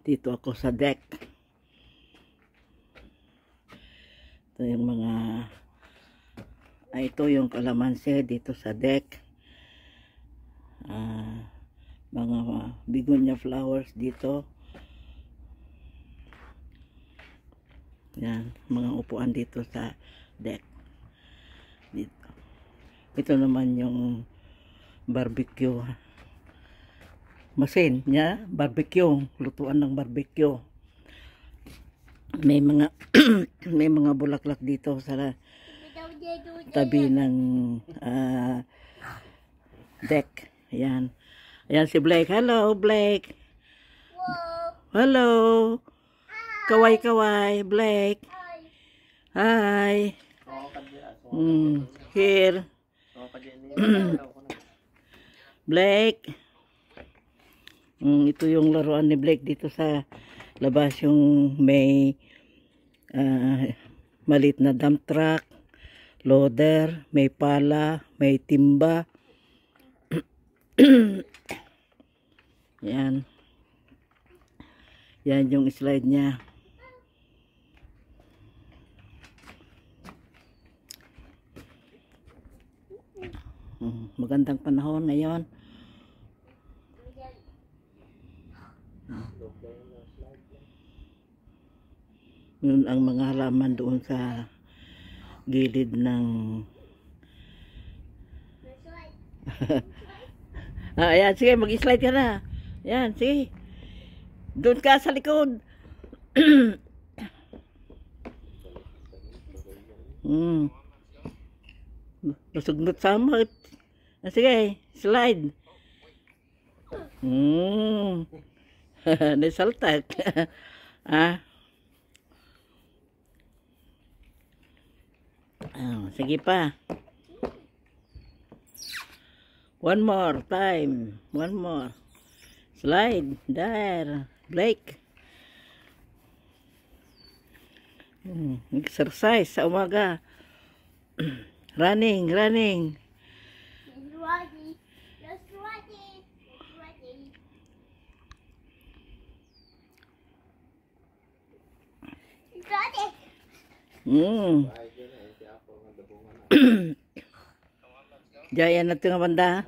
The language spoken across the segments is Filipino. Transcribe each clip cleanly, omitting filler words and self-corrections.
Dito ako sa deck. Ito yung mga ito yung kalamansi dito sa deck. Mga begonia flowers dito. Yan, mga upuan dito sa deck. Dito. Ito naman yung barbecue machine niya, barbecue, lutuan ng barbecue. May mga may mga bulaklak dito sa tabi ng deck. Ayan. Ayan si Blake. Hello, Blake. Hello. Kaway-kaway, Blake. Hi. Here. Blake. Ito yung laruan ni Blake dito sa labas, yung may maliit na dump truck, loader, may pala, may timba. Yan. Yan yung slide niya. Magandang panahon ngayon. Yun ang mga halaman doon sa gilid ng ayan, sige, mag-slide ka na. Ayan, sige. Doon ka sa likod. Nasugnot sama. Sige, slide. Nasaltak. Sige pa. One more time. One more. Slide. There. Blake. Exercise sa umaga. Running. Jaya na ito nga banda.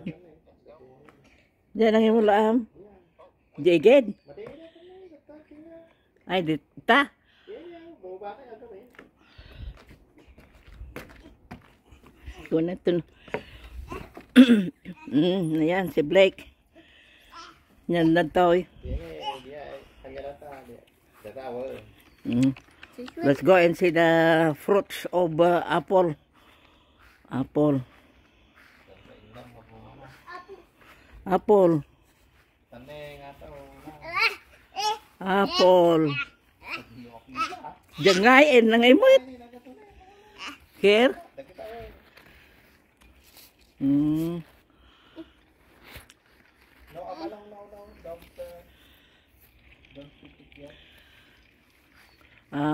Jaya nang imulaam. Jaged. Ay, dita. Ito na ito. Ayan, si Blake. Yan na ito. Let's go and see the fruits of apple. Apple. Jangain na ngay mo. Here.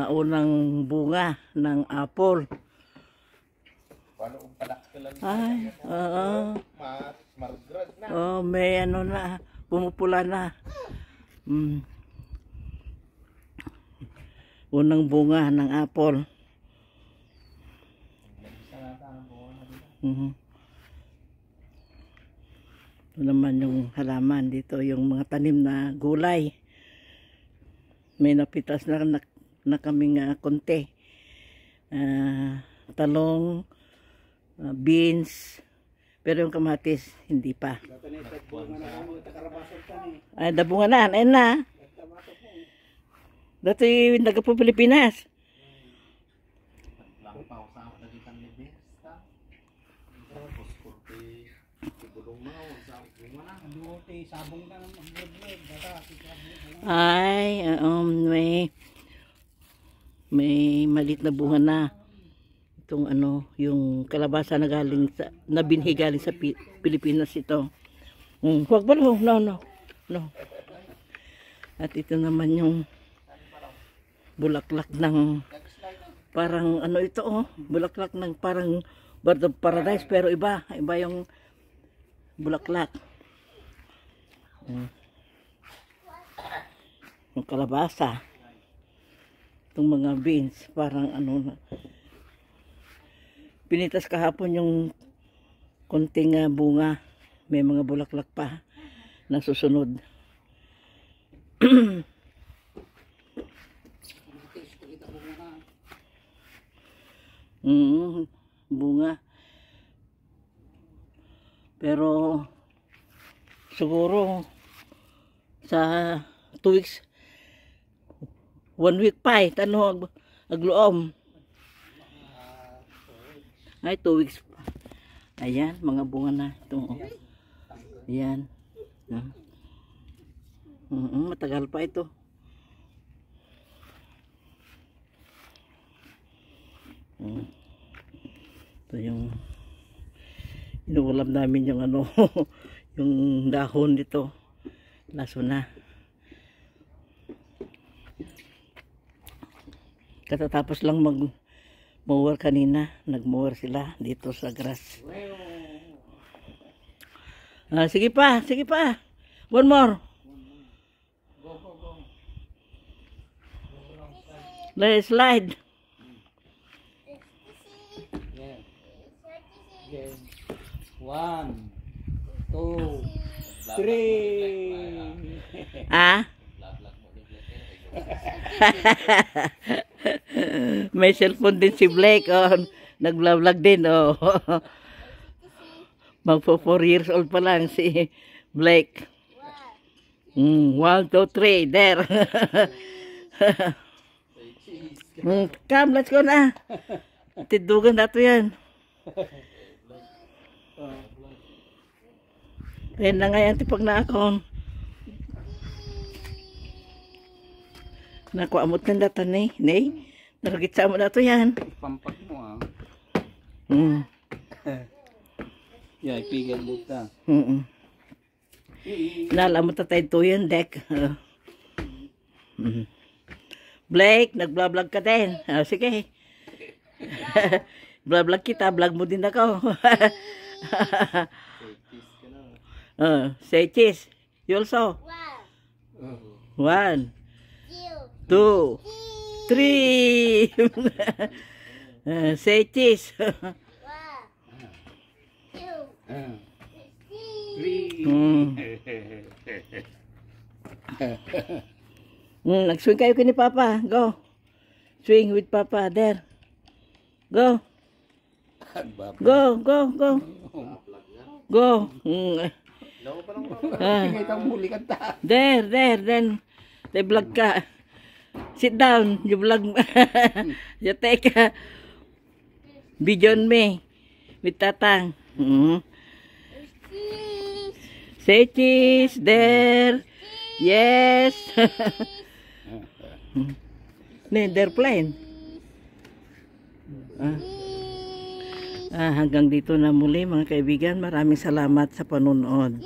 Unang bunga ng apple. Ay, may ano na, pumupula na. Unang bunga ng apple. Ito naman yung halaman dito, yung mga tanim na gulay. May napitas na kaming konti. Talong, beans, pero yung kamatis hindi pa. Ay, dabungan na, ayun na. Dati naga po Pilipinas. Ay, may maliit na bunga na. Itong ano, yung kalabasa na galing sa, na binhi galing sa Pilipinas ito. Huwag ba? No. At ito naman yung bulaklak ng parang ano ito, bulaklak ng parang bird of paradise, pero iba yung bulaklak. yung kalabasa. Itong mga beans, parang ano na. Pinitas kahapon yung konting bunga. May mga bulaklak pa na susunod. Bunga. Pero siguro sa 2 weeks, 1 week pa tanong agloom. Ay 2 weeks pa. Ayan, mga bunga na ito. Ayan. Matagal pa ito. Ito yung inuulam namin yung ano yung dahon dito. Laso na. Katatapos lang mag-mower kanina. Nag-mower sila dito sa grass. Sige pa, sige pa. One more. Let's slide. Yeah. 1, 2, 3. May cellphone din si Blake. Nag-vlog din. Magpo 4 years old pa lang si Blake. 1, 2, 3. There. Come, let's go na. Tidugan na ito yan. Ayan na nga yan, tipag na ako. Nakuamot ng data ni. Naragitsa mo na ito yan. Pampag mo Yeah, ipigil dito. Nalamot na tayo ito yan, deck. Blake, nag-vlog ka din. Sige. Vlog kita, vlog mo din ako. Say cheese. You also. 1, 2, 3. Say cheese. 3. Nag-swing kayo kini Papa. Go. Swing with Papa. There. Go. Go, go, go. Go. There. Then vlog ka. Sit down. You vlog. You take video on me with Tatang. Say cheese. There. Yes. They're playing. Hanggang dito na muli mga kaibigan. Maraming salamat sa panonood.